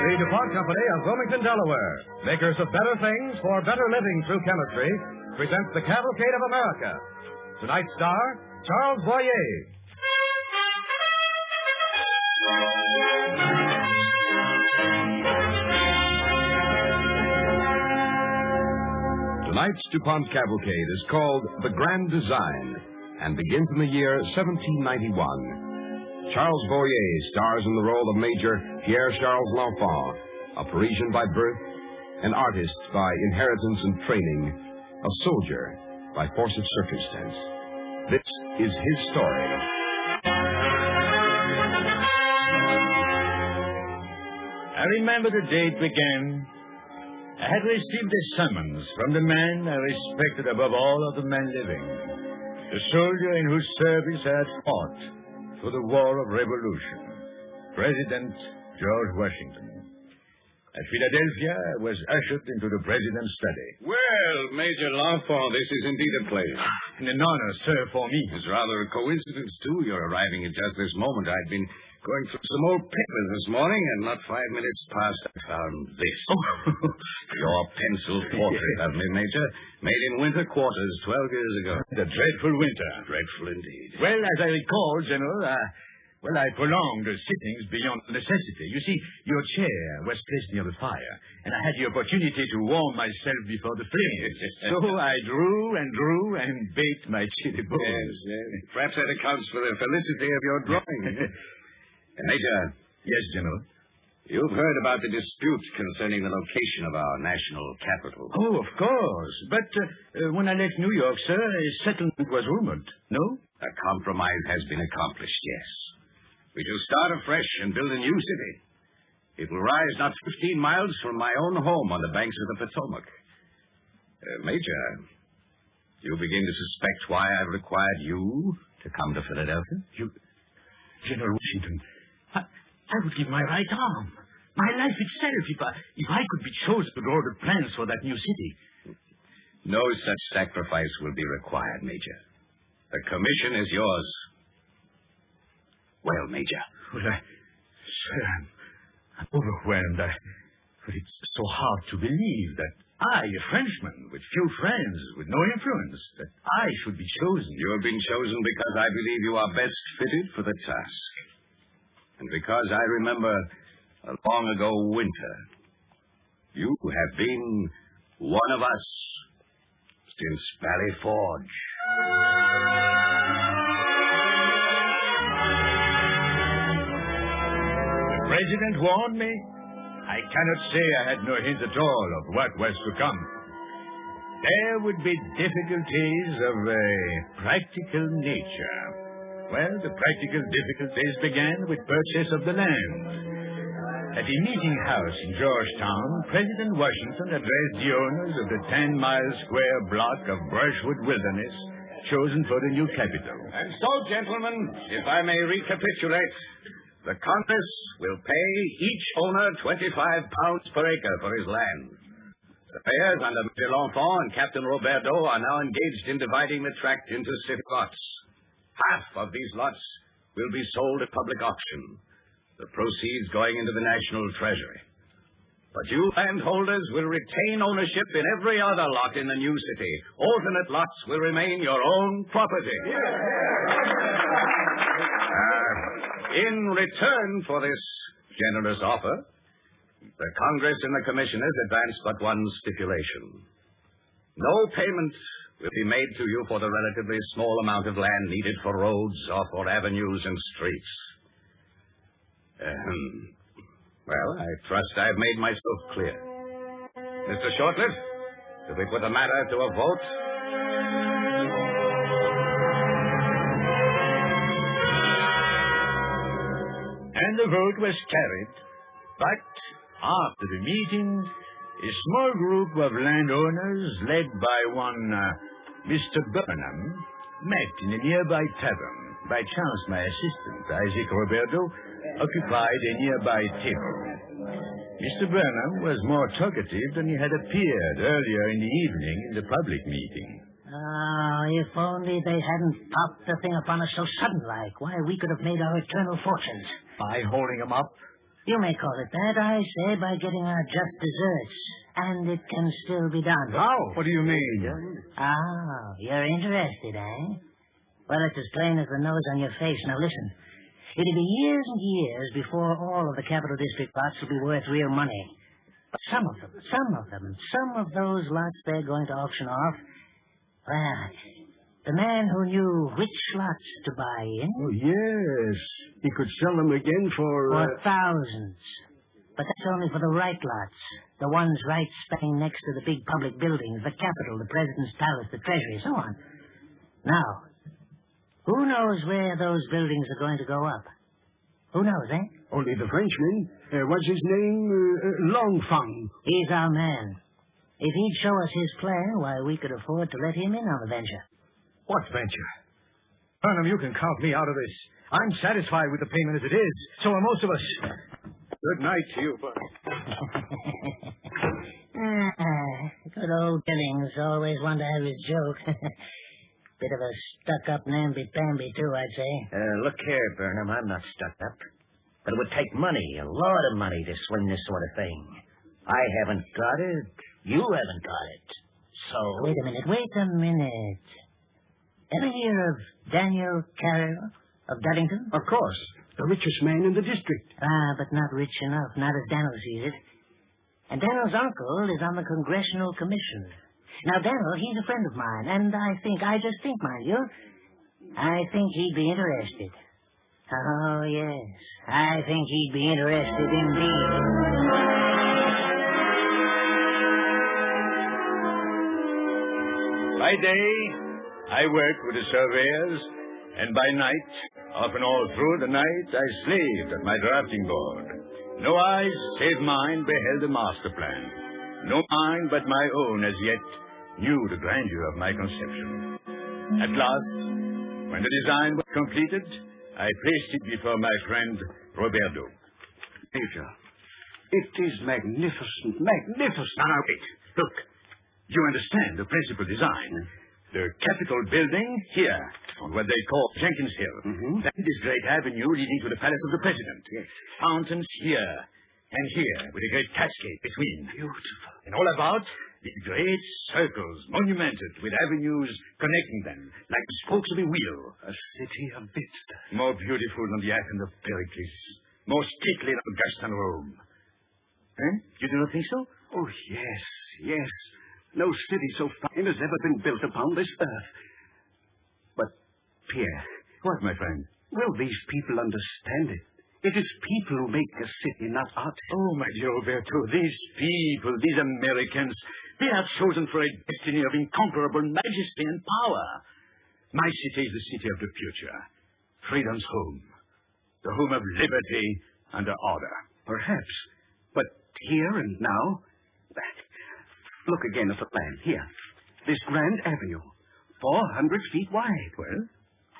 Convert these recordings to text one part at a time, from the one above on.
The DuPont Company of Wilmington, Delaware, makers of better things for better living through chemistry, presents the Cavalcade of America. Tonight's star, Charles Boyer. Tonight's DuPont Cavalcade is called The Grand Design and begins in the year 1791. Charles Boyer stars in the role of Major Pierre-Charles L'Enfant, a Parisian by birth, an artist by inheritance and training, a soldier by force of circumstance. This is his story. I remember the day it began. I had received a summons from the man I respected above all other men living, the soldier in whose service I had fought for the War of Revolution, President George Washington. At Philadelphia, I was ushered into the president's study. Well, Major L'Enfant, this is indeed a pleasure. And an honor, sir, for me. It's rather a coincidence, too, you're arriving at just this moment. I'd been going through some old papers this morning, and not 5 minutes past, I found this. Oh. Your pencil portrait of me, Major, made in winter quarters 12 years ago. The dreadful winter. Dreadful indeed. Well, as I recall, General, I prolonged the sittings beyond necessity. You see, your chair was placed near the fire, and I had the opportunity to warm myself before the flames. So I drew and baked my chili bones. Yes. Perhaps that accounts for the felicity of your drawing. Major. Yes, General. You've heard about the dispute concerning the location of our national capital. Oh, of course. But when I left New York, sir, a settlement was rumored, no? A compromise has been accomplished, yes. We shall start afresh and build a new city. It will rise not 15 miles from my own home on the banks of the Potomac. Major, you begin to suspect why I've required you to come to Philadelphia? General Washington, I would give my right arm, my life itself, if I could be chosen to draw the plans for that new city. No such sacrifice will be required, Major. The commission is yours. Well, Major. Well, sir, I'm overwhelmed. It's so hard to believe that I, a Frenchman with few friends, with no influence, that I should be chosen. You have been chosen because I believe you are best fitted for the task. And because I remember a long ago winter. You have been one of us since Valley Forge. The president warned me. I cannot say I had no hint at all of what was to come. There would be difficulties of a practical nature. Well, the practical difficulties began with purchase of the land. At a meeting house in Georgetown, President Washington addressed the owners of the 10-mile square block of brushwood wilderness chosen for the new capital. And so, gentlemen, if I may recapitulate, the Congress will pay each owner £25 per acre for his land. Surveyors under Mr. L'Enfant and Captain Roberdeau are now engaged in dividing the tract into city lots. Half of these lots will be sold at public auction, the proceeds going into the national treasury. But you landholders will retain ownership in every other lot in the new city. Alternate lots will remain your own property. In return for this generous offer, the Congress and the Commissioners advance but one stipulation. No payment will be made to you for the relatively small amount of land needed for roads or for avenues and streets. Well, I trust I've made myself clear. Mr. Shortliff, do we put the matter to a vote? And the vote was carried. But after the meeting, a small group of landowners, led by one Mr. Burnham, met in a nearby tavern. By chance, my assistant, Isaac Roberto, occupied a nearby table. Mr. Burnham was more talkative than he had appeared earlier in the evening in the public meeting. Oh, if only they hadn't popped the thing upon us so sudden-like. Why, we could have made our eternal fortunes. By holding them up? You may call it that, I say, by getting our just deserts. And it can still be done. How? What do you mean? Oh, you're interested, eh? Well, it's as plain as the nose on your face. Now, listen. It'll be years and years before all of the Capital District lots will be worth real money. But some of those lots they're going to auction off, well, the man who knew which lots to buy in... Oh, yes. He could sell them again For thousands. But that's only for the right lots. The ones right spanning next to the big public buildings, the Capitol, the President's Palace, the Treasury, so on. Now, who knows where those buildings are going to go up? Who knows, eh? Only the Frenchman. What's his name? Longfang. He's our man. If he'd show us his plan, why, we could afford to let him in on the venture. What venture? Burnham, you can count me out of this. I'm satisfied with the payment as it is. So are most of us. Good night to you, Burnham. Good old Billings always wanted to have his joke. Bit of a stuck-up namby-pamby, too, I'd say. Look here, Burnham, I'm not stuck up. But it would take money, a lot of money, to swing this sort of thing. I haven't got it. You haven't got it. So... Wait a minute. Ever hear of Daniel Carroll of Duddington? Of course. The richest man in the district. But not rich enough, not as Daniel sees it. And Daniel's uncle is on the Congressional Commission. Now, Daniel, he's a friend of mine, and I just think, mind you, I think he'd be interested. Oh, yes, I think he'd be interested indeed. By day, I work with the surveyors, and by night, often all through the night, I slaved at my drafting board. No eyes save mine beheld the master plan. No mind but my own as yet knew the grandeur of my conception. At last, when the design was completed, I placed it before my friend Roberto. Major, it is magnificent. Now, wait. Look, you understand the principal design. The Capitol building here, on what they call Jenkins Hill. Mm-hmm. Then this great avenue leading to the palace of the president. Yes. Fountains here and here, with a great cascade between. Beautiful. And all about, these great circles, monumented, with avenues connecting them, like the spokes of a wheel. A city of vistas. More beautiful than the Athens of Pericles. More stately than Augusta and Rome. Eh? You do not think so? Oh, yes. No city so fine has ever been built upon this earth. But, Pierre... What, my friend? Will these people understand it? It is people who make a city, not artists. Oh, my dear Roberto, these people, these Americans, they are chosen for a destiny of incomparable majesty and power. My city is the city of the future. Freedom's home. The home of liberty and order. Perhaps. But here and now... Look again at the plan. Here. This grand avenue. 400 feet wide. Well?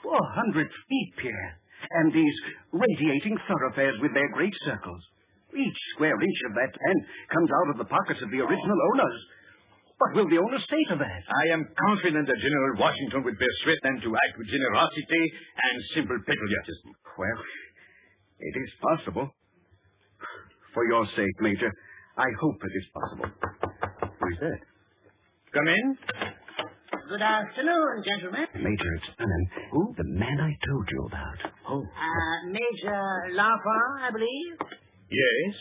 400 feet, Pierre. And these radiating thoroughfares with their great circles. Each square inch of that land comes out of the pockets of the original owners. What will the owners say to that? I am confident that General Washington would persuade them to act with generosity and simple patriotism. Well, it is possible. For your sake, Major, I hope it is possible. Who is that? Come in. Good afternoon, gentlemen. Major, it's Burnham. Who? The man I told you about. Oh. Major L'Enfant, I believe. Yes.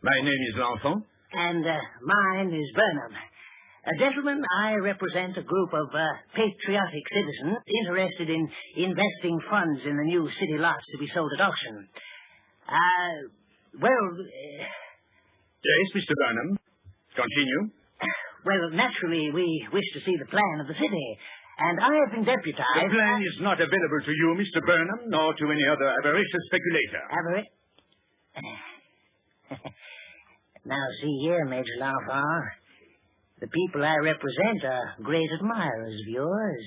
My name is L'Enfant. And mine is Burnham. Gentlemen, I represent a group of patriotic citizens interested in investing funds in the new city lots to be sold at auction. Yes, Mr. Burnham. Continue. Well, naturally, we wish to see the plan of the city, and I have been deputized... The plan is not available to you, Mr. Burnham, nor to any other avaricious speculator. Now, see here, Major L'Enfant. The people I represent are great admirers of yours.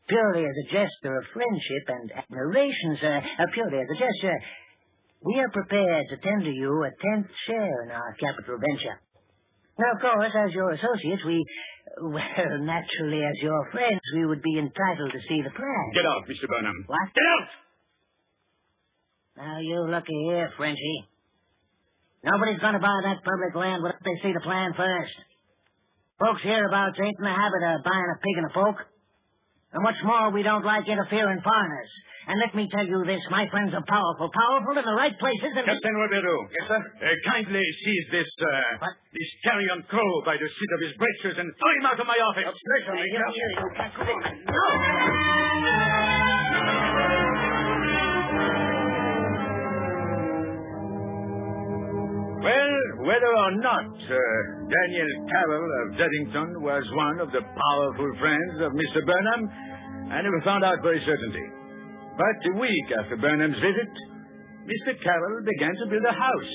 Purely as a gesture of friendship and admiration, sir, purely as a gesture, we are prepared to tender you a 10th share in our capital venture. Now, of course, as your associates, naturally, as your friends, we would be entitled to see the plan. Get out, Mr. Burnham. What? Get out! Now, you looky here, Frenchie. Nobody's going to buy that public land without they see the plan first. Folks hereabouts ain't in the habit of buying a pig in a poke. And what's more, we don't like interfering foreigners. And let me tell you this, my friends are powerful in the right places and... Captain Roberto. Yes, sir? Kindly seize this carrion crow by the seat of his breeches and throw him out of my office. Well, whether or not Daniel Carroll of Duddington was one of the powerful friends of Mr. Burnham, I never found out for a certainty. But a week after Burnham's visit, Mr. Carroll began to build a house.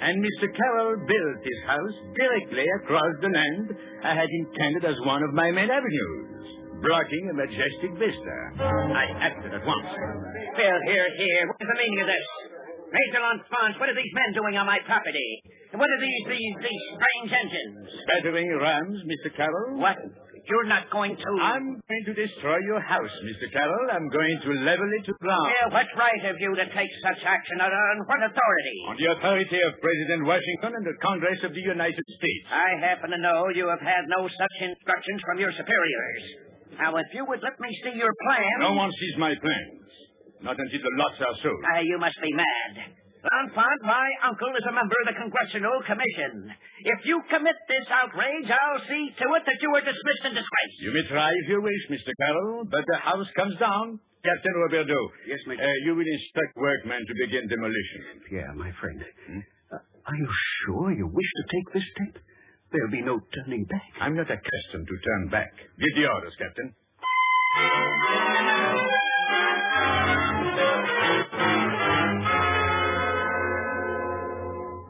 And Mr. Carroll built his house directly across the land I had intended as one of my main avenues, blocking a majestic vista. I acted at once. Bill, here. What is the meaning of this? Major L'Enfant, what are these men doing on my property? And what are these strange engines? Battering rams, Mr. Carroll. What? You're not going to... I'm going to destroy your house, Mr. Carroll. I'm going to level it to ground. Yeah, what right have you to take such action? On what authority? On the authority of President Washington and the Congress of the United States. I happen to know you have had no such instructions from your superiors. Now, if you would let me see your plan... No one sees my plans. Not until the lots are sold. You must be mad. L'Enfant, my uncle is a member of the Congressional Commission. If you commit this outrage, I'll see to it that you are dismissed in disgrace. You may try if you wish, Mr. Carroll, but the house comes down. Captain Roberto. Yes, Major. You will instruct workmen to begin demolition. Pierre, my friend. Are you sure you wish to take this step? There'll be no turning back. I'm not accustomed to turn back. Give the orders, Captain.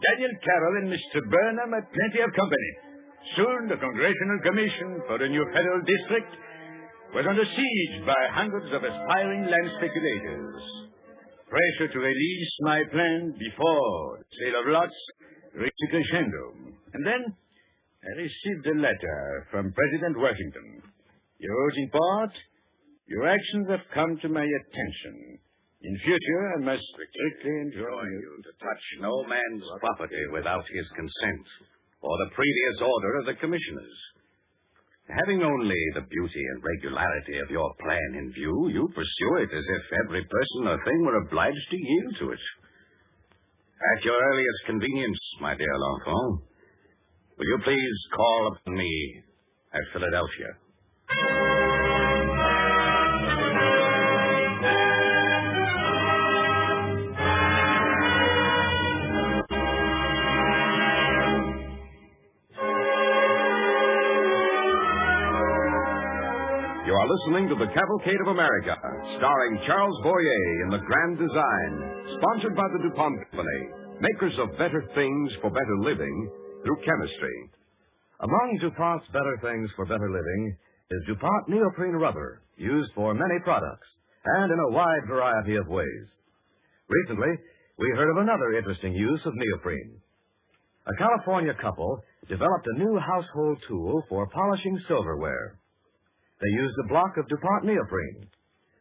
Daniel Carroll and Mr. Burnham had plenty of company. Soon the Congressional Commission for the new federal district was under siege by hundreds of aspiring land speculators. Pressure to release my plan before the sale of lots reached a crescendo. And then I received a letter from President Washington. He wrote in part, "Your actions have come to my attention. In future, I must strictly enjoin you to touch no man's property without his consent or the previous order of the commissioners. Having only the beauty and regularity of your plan in view, you pursue it as if every person or thing were obliged to yield to it. At your earliest convenience, my dear L'Enfant, will you please call upon me at Philadelphia?" You are listening to the Cavalcade of America, starring Charles Boyer in The Grand Design, sponsored by the DuPont Company, makers of better things for better living through chemistry. Among DuPont's better things for better living is DuPont neoprene rubber, used for many products and in a wide variety of ways. Recently, we heard of another interesting use of neoprene. A California couple developed a new household tool for polishing silverware. They used a block of DuPont neoprene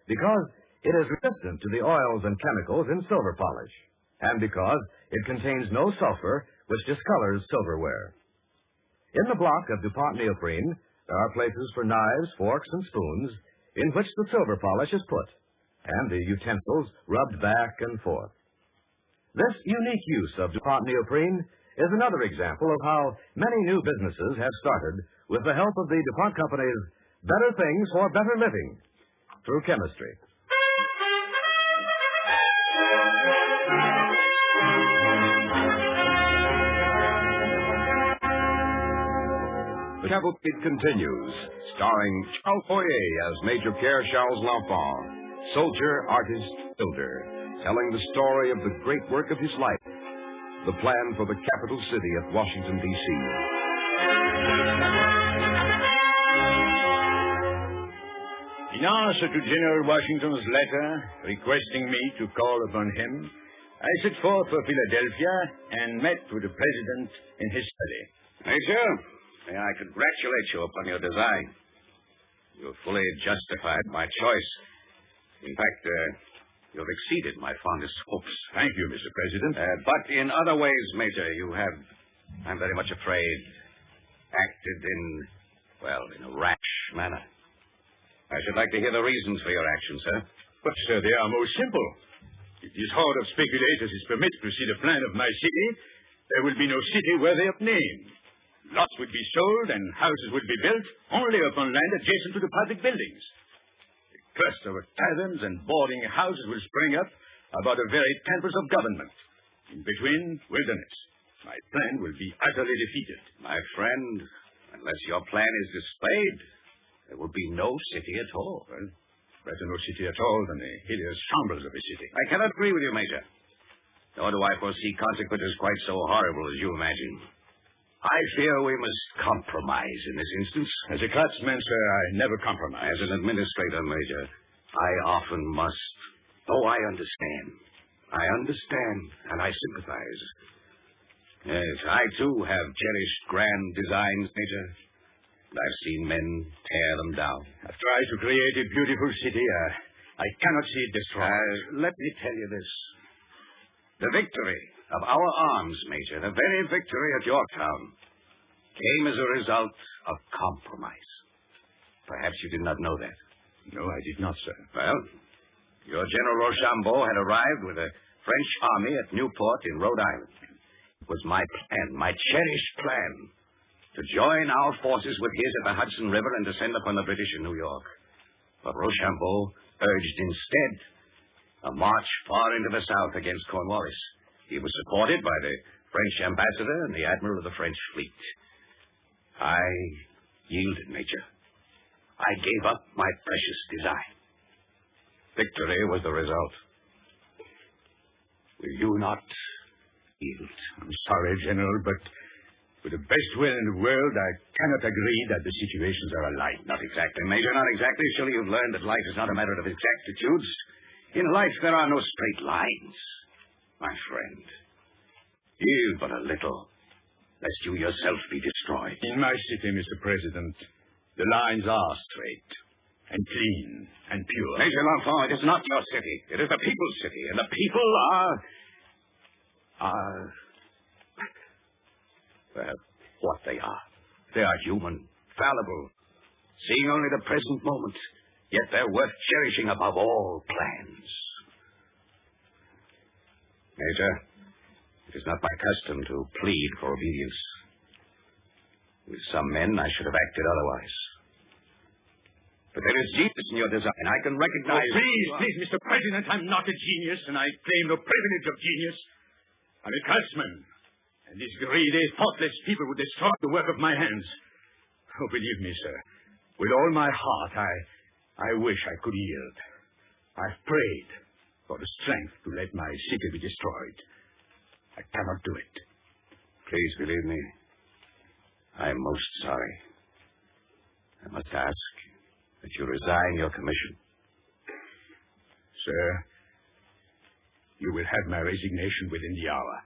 because it is resistant to the oils and chemicals in silver polish, and because it contains no sulfur which discolors silverware. In the block of DuPont neoprene, there are places for knives, forks, and spoons in which the silver polish is put, and the utensils rubbed back and forth. This unique use of DuPont neoprene is another example of how many new businesses have started with the help of the DuPont Company's better things for better living through chemistry. The Cavalcade continues, starring Charles Boyer as Major Pierre Charles L'Enfant, soldier, artist, builder, telling the story of the great work of his life, the plan for the capital city of Washington, D.C. In answer to General Washington's letter requesting me to call upon him, I set forth for Philadelphia and met with the President in his study. Major, may I congratulate you upon your design. You fully justified my choice. In fact, you've exceeded my fondest hopes. Thank you, Mr. President. But in other ways, Major, you have, I'm very much afraid, acted in a rash manner. I should like to hear the reasons for your action, sir. But, sir, they are most simple. If this horde of speculators is permitted to see the plan of my city, there will be no city worthy of name. Lots would be sold and houses would be built only upon land adjacent to the public buildings. A cluster of taverns and boarding houses will spring up about the very temples of government. In between, wilderness. My plan will be utterly defeated. My friend, unless your plan is displayed, there will be no city at all. Well, better no city at all than the hideous shambles of a city. I cannot agree with you, Major. Nor do I foresee consequences quite so horrible as you imagine. I fear we must compromise in this instance. As a craftsman, sir, I never compromise. As an administrator, Major, I often must. Though I understand. I understand, and I sympathize. Yes, I, too, have cherished grand designs, Major. I've seen men tear them down. I've tried to create a beautiful city. I cannot see it destroyed. Let me tell you this. The victory of our arms, Major, the very victory at Yorktown, came as a result of compromise. Perhaps you did not know that. No, I did not, sir. Well, your General Rochambeau had arrived with a French army at Newport in Rhode Island. It was my plan, my cherished plan, to join our forces with his at the Hudson River and descend upon the British in New York. But Rochambeau urged instead a march far into the south against Cornwallis. He was supported by the French ambassador and the admiral of the French fleet. I yielded, Major. I gave up my precious design. Victory was the result. Will you not yield? I'm sorry, General, but with the best will in the world, I cannot agree that the situations are alike. Not exactly, Major, not exactly. Surely you've learned that life is not a matter of exactitudes. In life, there are no straight lines. My friend, yield but a little, lest you yourself be destroyed. In my city, Mr. President, the lines are straight and clean and pure. Major L'Enfant, it is not your city. It is the people's city, and the people are... Well, what they are. They are human, fallible, seeing only the present moment, yet they're worth cherishing above all plans. Major, it is not my custom to plead for obedience. With some men, I should have acted otherwise. But there is genius in your design. I can recognize... Oh, please, Mr. President, I'm not a genius, and I claim no privilege of genius. I'm a craftsman, and these greedy, thoughtless people would destroy the work of my hands. Oh, believe me, sir, with all my heart, I wish I could yield. I've prayed for the strength to let my city be destroyed. I cannot do it. Please believe me. I'm most sorry. I must ask that you resign your commission. Sir, you will have my resignation within the hour.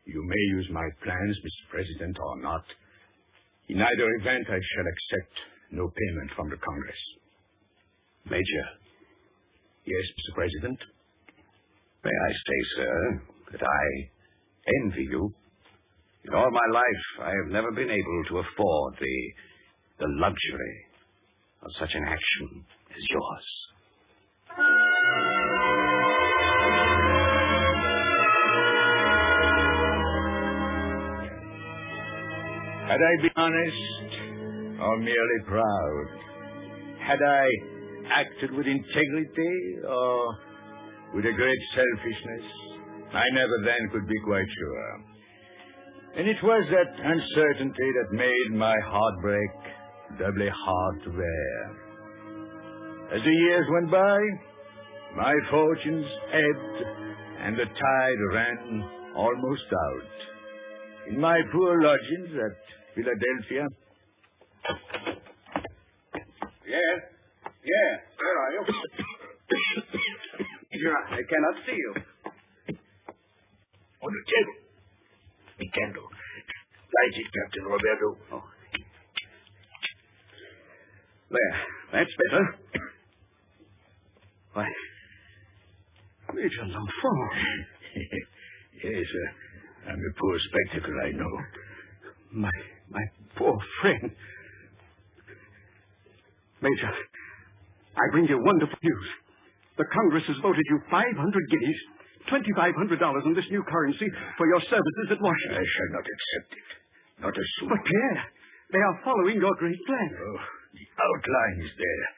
You may use my plans, Mr. President, or not. In either event, I shall accept no payment from the Congress. Major. Yes, Mr. President? May I say, sir, that I envy you. In all my life, I have never been able to afford the luxury of such an action as yours. Had I been honest or merely proud? Had I acted with integrity or with a great selfishness? I never then could be quite sure. And it was that uncertainty that made my heartbreak doubly hard to bear. As the years went by, my fortunes ebbed and the tide ran almost out. In my poor lodgings at Philadelphia. Yeah, where are you? I cannot see you. On the table. The candle. light it, Captain Roberto. Oh. There. That's better. Why, Major L'Enfant. Yes, I'm a poor spectacle, I know. My poor friend. Major, I bring you wonderful news. The Congress has voted you 500 guineas, $2,500 in this new currency for your services at Washington. I shall not accept it. Not a sou. But, Pierre, they are following your great plan. Oh, the outline is there.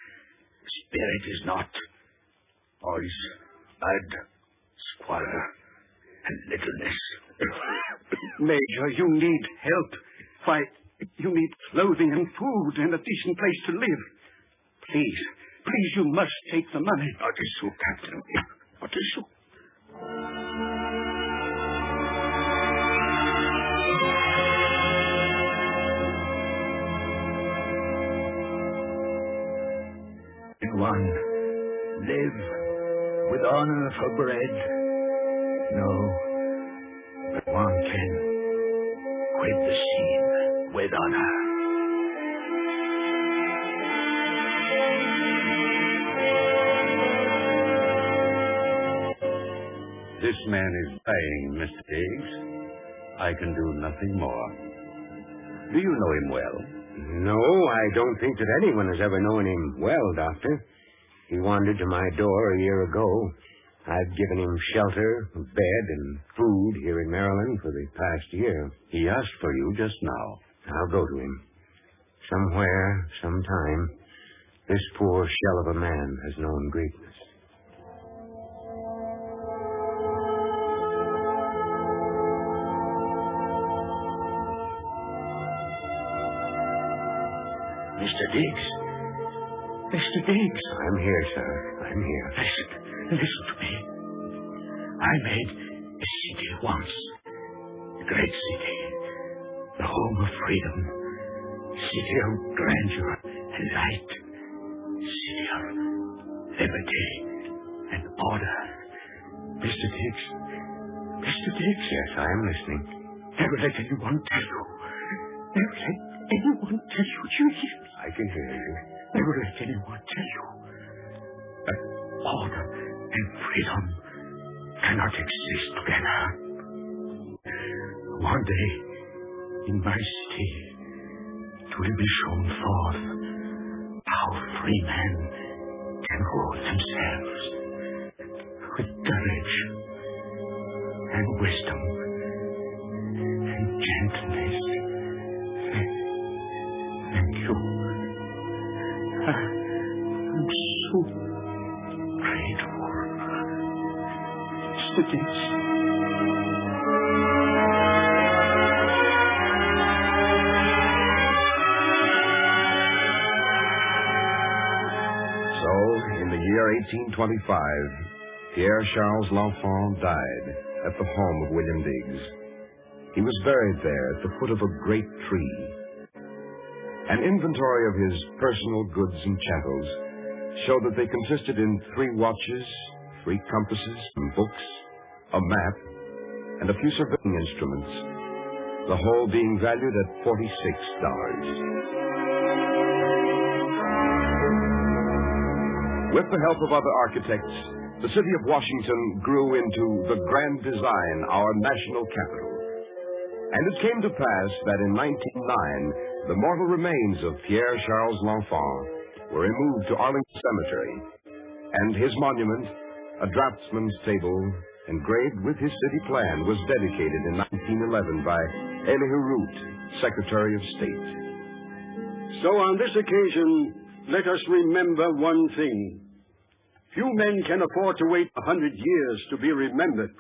Spirit is not. All is bad, squalor, and littleness. Major, you need help. Why, you need clothing and food and a decent place to live. Please, you must take the money. Not a sou, Captain. Not a sou. Can one live with honor for bread? No. But one can quit the scene with honor. This man is dying, Mr. Diggs. I can do nothing more. Do you know him well? No, I don't think that anyone has ever known him well, Doctor. He wandered to my door a year ago. I've given him shelter, bed, and food here in Maryland for the past year. He asked for you just now. I'll go to him. Somewhere, sometime, this poor shell of a man has known greatness. Mr. Diggs. Mr. Diggs. I'm here, sir. I'm here. Listen to me. I made a city once. A great city. The home of freedom. City of grandeur and light. City of liberty and order. Mr. Diggs. Mr. Diggs. Yes, I am listening. Never let anyone tell you. Never let anyone tell you you hear me. I can hear you. Never let anyone tell you that order and freedom cannot exist together. One day, in my city, it will be shown forth how free men can rule themselves with courage and wisdom and gentleness. And you, I'm so grateful. Mr. Diggs. So, in the year 1825, Pierre Charles L'Enfant died at the home of William Diggs. He was buried there at the foot of a great tree. An inventory of his personal goods and chattels showed that they consisted in 3 watches, 3 compasses, some books, a map, and a few surveying instruments, the whole being valued at $46. With the help of other architects, the city of Washington grew into the grand design, our national capital. And it came to pass that in 1909, the mortal remains of Pierre Charles L'Enfant were removed to Arlington Cemetery, and his monument, a draftsman's table engraved with his city plan, was dedicated in 1911 by Elihu Root, Secretary of State. So on this occasion, let us remember one thing. Few men can afford to wait 100 years to be remembered.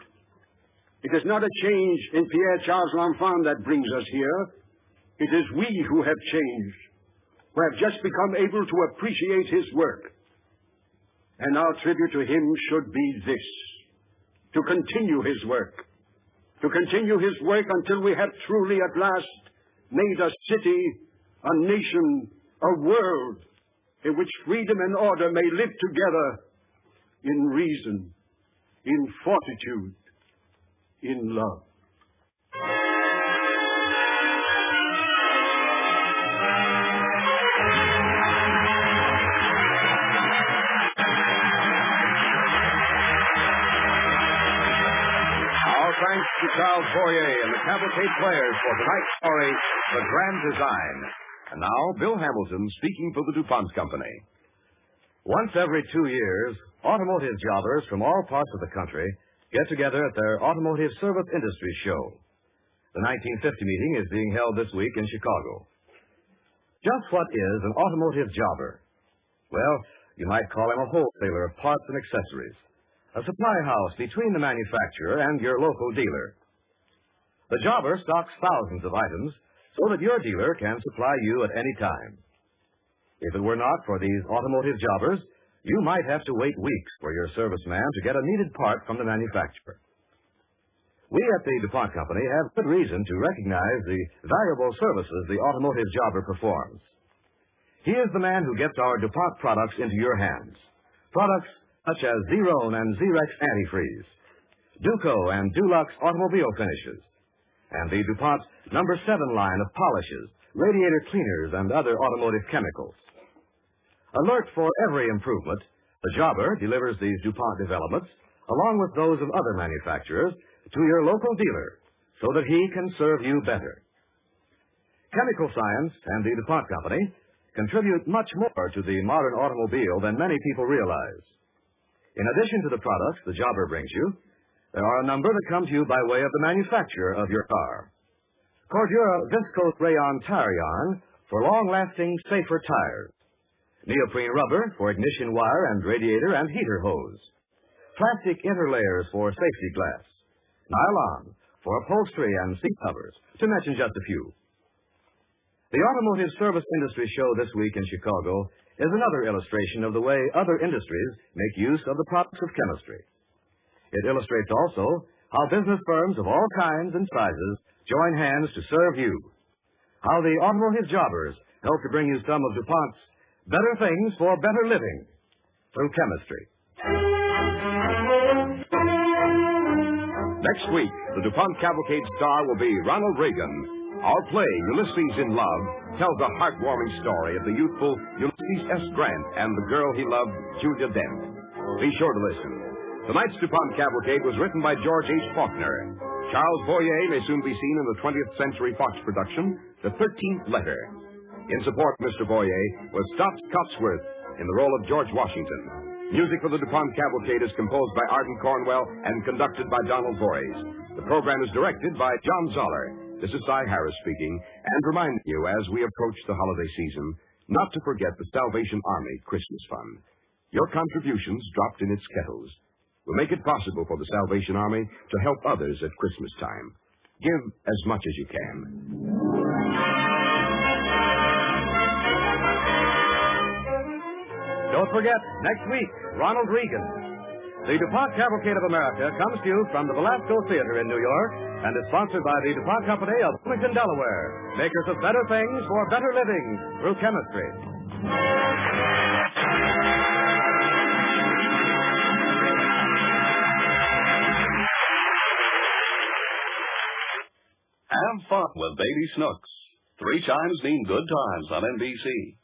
It is not a change in Pierre Charles L'Enfant that brings us here. It is we who have changed, who have just become able to appreciate his work. And our tribute to him should be this: to continue his work. To continue his work until we have truly at last made a city, a nation, a world in which freedom and order may live together in reason, in fortitude, in love. to Charles Boyer and the Cavalcade players for tonight's story, The Grand Design. And now, Bill Hamilton speaking for the DuPont Company. Once every 2 years, automotive jobbers from all parts of the country get together at their Automotive Service Industry Show. The 1950 meeting is being held this week in Chicago. Just what is an automotive jobber? Well, you might call him a wholesaler of parts and accessories, a supply house between the manufacturer and your local dealer. The jobber stocks thousands of items so that your dealer can supply you at any time. If it were not for these automotive jobbers, you might have to wait weeks for your serviceman to get a needed part from the manufacturer. We at the DuPont Company have good reason to recognize the valuable services the automotive jobber performs. He is the man who gets our DuPont products into your hands. Products such as Zerone and Zerex antifreeze, Duco and Dulux automobile finishes, and the DuPont No. 7 line of polishes, radiator cleaners, and other automotive chemicals. Alert for every improvement, the jobber delivers these DuPont developments, along with those of other manufacturers, to your local dealer, so that he can serve you better. Chemical science and the DuPont Company contribute much more to the modern automobile than many people realize. In addition to the products the jobber brings you, there are a number that come to you by way of the manufacturer of your car. Cordura viscose rayon tire yarn for long-lasting, safer tires. Neoprene rubber for ignition wire and radiator and heater hose. Plastic interlayers for safety glass. Nylon for upholstery and seat covers, to mention just a few. The Automotive Service Industry Show this week in Chicago is another illustration of the way other industries make use of the products of chemistry. It illustrates also how business firms of all kinds and sizes join hands to serve you. How the automotive jobbers help to bring you some of DuPont's better things for better living through chemistry. Next week, the DuPont Cavalcade star will be Ronald Reagan. Our play, Ulysses in Love, tells a heartwarming story of the youthful Ulysses S. Grant and the girl he loved, Julia Dent. Be sure to listen. Tonight's DuPont Cavalcade was written by George H. Faulkner. Charles Boyer may soon be seen in the 20th Century Fox production, The 13th Letter. In support of Mr. Boyer was Stotts Cotsworth in the role of George Washington. Music for the DuPont Cavalcade is composed by Arden Cornwell and conducted by Donald Voorhees. The program is directed by John Zoller. This is Cy Harris speaking, and reminding you as we approach the holiday season, not to forget the Salvation Army Christmas Fund. Your contributions dropped in its kettles will make it possible for the Salvation Army to help others at Christmas time. Give as much as you can. Don't forget, next week, Ronald Reagan. The DuPont Cavalcade of America comes to you from the Velasco Theater in New York and is sponsored by the DuPont Company of Bloomington, Delaware, makers of better things for better living through chemistry. Have fun with Baby Snooks. 3 chimes mean good times on NBC.